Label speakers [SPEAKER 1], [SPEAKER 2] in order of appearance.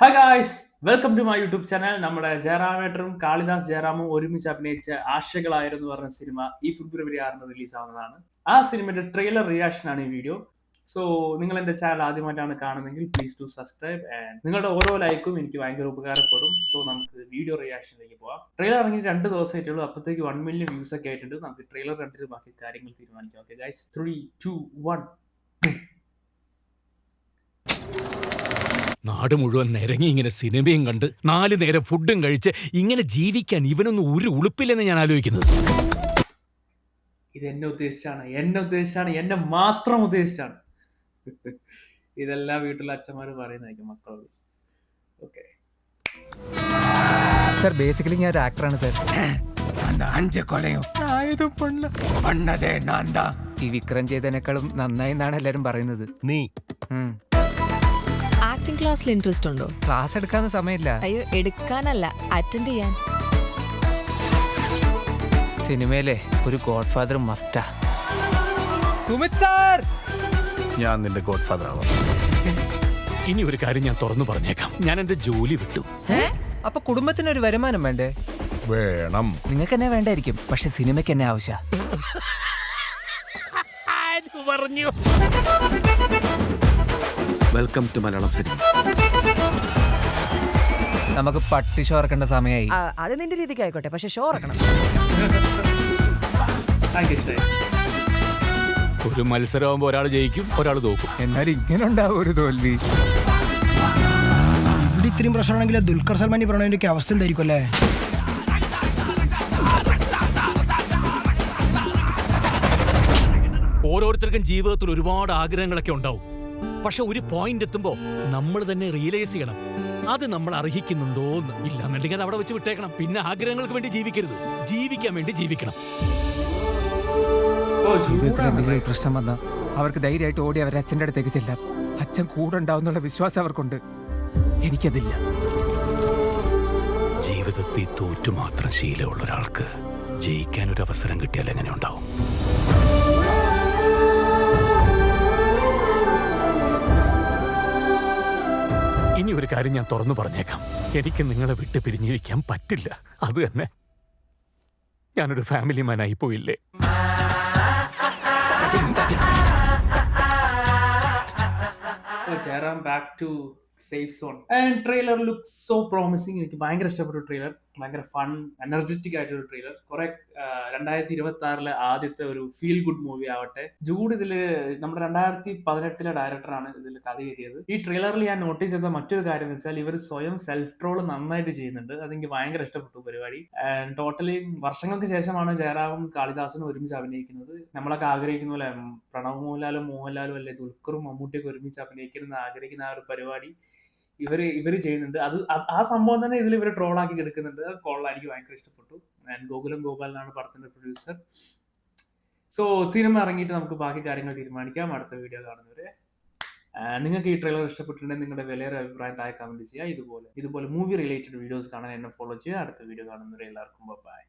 [SPEAKER 1] Hi guys, welcome to my YouTube channel. നമ്മുടെ ജയറാമേട്ടനും കാളിദാസ് ജയറാമും ഒരുമിച്ച് അഭിനയിച്ച ആശകളായിരുന്നു പറഞ്ഞ സിനിമ ഈ ഫെബ്രുവരി 6 റിലീസ് ആവുന്നതാണ്. ആ സിനിമയുടെ ട്രെയിലർ റിയാക്ഷൻ ആണ് ഈ വീഡിയോ. സോ നിങ്ങൾ എന്റെ ചാനൽ ആദ്യമായിട്ടാണ് കാണുന്നതെങ്കിൽ പ്ലീസ് ടു സബ്സ്ക്രൈബ് ആൻഡ് നിങ്ങളുടെ ഓരോ ലൈക്കും എനിക്ക് ഭയങ്കര ഉപകാരപ്പെടും. സോ നമുക്ക് വീഡിയോ റിയാക്ഷനിലേക്ക് പോവാം. ട്രെയിലർ ഇറങ്ങി 2 ദിവസമായിട്ടുള്ളൂ, അപ്പോഴത്തേക്ക് 1 മില്യൺ വ്യൂസ് ഒക്കെ ആയിട്ടുണ്ട്. നമുക്ക് ട്രെയിലർ കണ്ടിട്ട് ബാക്കി കാര്യങ്ങൾ തീരുമാനിക്കാം. Okay guys, 3, 2, 1.
[SPEAKER 2] നാട് മുഴുവൻ നിരങ്ങി ഇങ്ങനെ സിനിമയും കണ്ട് 4 നേരം ഫുഡും കഴിച്ച് ഇങ്ങനെ ജീവിക്കാൻ ഇവനൊന്നും ഒരു ഉളുപ്പില്ലെന്ന് ഞാൻ ആലോചിക്കുന്നത്.
[SPEAKER 1] ഇത് എന്നെ മാത്രം ഉദ്ദേശിച്ചാണ്. ഇതെല്ലാം വീട്ടിലെ അച്ഛന്മാര് പറയുന്നതായിരിക്കും മക്കളോട്. ഓക്കെ
[SPEAKER 3] സാർ, ബേസിക്കലി ഞാൻ ഒരു ആക്ടറാണ് സാർ. ഈ വിക്രം ചെയ്തതിനേക്കാളും നന്നായി എന്നാണ് എല്ലാരും പറയുന്നത്.
[SPEAKER 4] നീ
[SPEAKER 5] ആക്ടിംഗ് ക്ലാസ്സിൽ ഇൻട്രസ്റ്റ് ഉണ്ടോ?
[SPEAKER 3] ക്ലാസ് എടുക്കാന്ന് സമയമില്ല.
[SPEAKER 5] അയ്യോ, എടുക്കാനല്ല, അറ്റൻഡ് ചെയ്യാൻ.
[SPEAKER 3] സിനിമയിലെ ഒരു ഗോഡ് ഫാദർ മസ്റ്റാ. സുമിത് സാർ,
[SPEAKER 4] ഞാൻ നിന്റെ ഗോഡ് ഫാദർ ആവാം.
[SPEAKER 2] ഇനി ഒരു കാര്യം ഞാൻ തുറന്നു പറഞ്ഞേക്കാം, ഞാൻ എന്റെ ജോലി വിട്ടു.
[SPEAKER 3] അപ്പൊ കുടുംബത്തിന് ഒരു വരുമാനം വേണ്ടേ?
[SPEAKER 4] വേണം.
[SPEAKER 3] നിങ്ങൾക്ക് എന്നെ വേണ്ടായിരിക്കും, പക്ഷെ സിനിമയ്ക്ക് എന്നെ ആവശ്യ.
[SPEAKER 2] പറഞ്ഞു.
[SPEAKER 4] Welcome to Malayalam cinema.
[SPEAKER 3] നമുക്ക് പട്ടി ഷോ ഇറക്കേണ്ട സമയമായി.
[SPEAKER 6] അത് നിന്റെ രീതിക്ക് ആയിക്കോട്ടെ, പക്ഷെ ഷോ ഇറക്കണം.
[SPEAKER 2] ഒരു മത്സരമാകുമ്പോ ഒരാൾ ജയിക്കും, ഒരാൾ തോക്കും.
[SPEAKER 3] എന്നാലും ഇങ്ങനെ ഉണ്ടാവും ഒരു തോൽവി.
[SPEAKER 6] ഇവിടെ ഇത്രയും പ്രശ്നമാണെങ്കിൽ ദുൽഖർ സൽമാൻ പ്രണവിന്റെ അവസ്ഥ എന്തായിരിക്കും അല്ലേ?
[SPEAKER 2] ഓരോരുത്തർക്കും ജീവിതത്തിൽ ഒരുപാട് ആഗ്രഹങ്ങളൊക്കെ ഉണ്ടാവും. പക്ഷെ ഒരു പോയിന്റ് എത്തുമ്പോ നമ്മൾ തന്നെ റിയലൈസ് ചെയ്യണം, അത് നമ്മൾ അർഹിക്കുന്നുണ്ടോന്ന്. ഇല്ലാന്നുണ്ടെങ്കിൽ അത് അവിടെ വെച്ച് വിട്ടേക്കണം. പിന്നെ ആഗ്രഹങ്ങൾക്ക് വേണ്ടി ജീവിക്കരുത്, ജീവിക്കാൻ വേണ്ടി ജീവിക്കണം.
[SPEAKER 3] ജീവിതത്തിൽ എന്തെങ്കിലും പ്രശ്നം വന്നാൽ അവർക്ക് ധൈര്യമായിട്ട് ഓടി അവരുടെ അച്ഛൻ്റെ അടുത്തേക്ക് ചെല്ലാം. അച്ഛൻ കൂടെ ഉണ്ടാവുന്നുള്ള വിശ്വാസം അവർക്കുണ്ട്. എനിക്കതില്ല.
[SPEAKER 2] ജീവിതത്തിൽ തോറ്റു മാത്രം ശീലമുള്ള ഒരാൾക്ക് ജയിക്കാൻ ഒരു അവസരം കിട്ടിയാൽ എങ്ങനെ ഉണ്ടാവും? ഇനി ഒരു കാര്യം ഞാൻ തുറന്നു പറഞ്ഞേക്കാം, എനിക്ക് നിങ്ങളെ വിട്ട് പിരിഞ്ഞിരിക്കാൻ പറ്റില്ല. അത് തന്നെ, ഞാനൊരു ഫാമിലി മാനായി പോയില്ലേ.
[SPEAKER 1] Jayaram back to safe zone and trailer look so promising. എനിക്ക് ഭയങ്കര ഇഷ്ടപ്പെട്ട ട്രെയിലർ. ഭയങ്കര ഫൺ എനർജറ്റിക് ആയിട്ടൊരു ട്രെയിലർ. കുറെ 2026 ആദ്യത്തെ ഒരു ഫീൽ ഗുഡ് മൂവി ആവട്ടെ. ജൂഡ് ഇതില് നമ്മുടെ 2018 ഡയറക്ടറാണ് ഇതിൽ കഥ എഴുതിയത്. ഈ ട്രെയിലറിൽ ഞാൻ നോട്ടീസ് ചെയ്ത മറ്റൊരു കാര്യം എന്ന് വെച്ചാൽ ഇവർ സ്വയം സെൽഫ് ട്രോൾ നന്നായിട്ട് ചെയ്യുന്നുണ്ട്. അതെനിക്ക് ഭയങ്കര ഇഷ്ടപ്പെട്ടു പരിപാടി. ടോട്ടലി വർഷങ്ങൾക്ക് ശേഷമാണ് ജയറാമും കാളിദാസനും ഒരുമിച്ച് അഭിനയിക്കുന്നത്. നമ്മളൊക്കെ ആഗ്രഹിക്കുന്ന പോലെ പ്രണവ് മോഹൻലാലും അല്ലെ ദുൽഖറും മമ്മൂട്ടിയൊക്കെ ഒരുമിച്ച് അഭിനയിക്കണമെന്ന് ആഗ്രഹിക്കുന്ന ആ ഒരു പരിപാടി ഇവര് ചെയ്യുന്നുണ്ട്. അത് ആ സംഭവം തന്നെ ഇതിൽ ഇവർ ട്രോളാക്കി എടുക്കുന്നുണ്ട്. അത് കൊള്ളാം, എനിക്ക് ഭയങ്കര ഇഷ്ടപ്പെട്ടു. ഗോകുലം ഗോപാലനാണ് പടത്തിന്റെ പ്രൊഡ്യൂസർ. സോ സിനിമ ഇറങ്ങിയിട്ട് നമുക്ക് ബാക്കി കാര്യങ്ങൾ തീരുമാനിക്കാം. അടുത്ത വീഡിയോ കാണുന്നവരെ നിങ്ങൾക്ക് ഈ ട്രെയിലർ ഇഷ്ടപ്പെട്ടിട്ടുണ്ടെങ്കിൽ നിങ്ങളുടെ വിലയേറെ അഭിപ്രായം താഴെ കമന്റ് ചെയ്യുക. ഇതുപോലെ മൂവി റിലേറ്റഡ് വീഡിയോസ് കാണാൻ എന്നെ ഫോളോ ചെയ്യുക. അടുത്ത വീഡിയോ കാണുന്നവരെ എല്ലാവർക്കും ബൈ.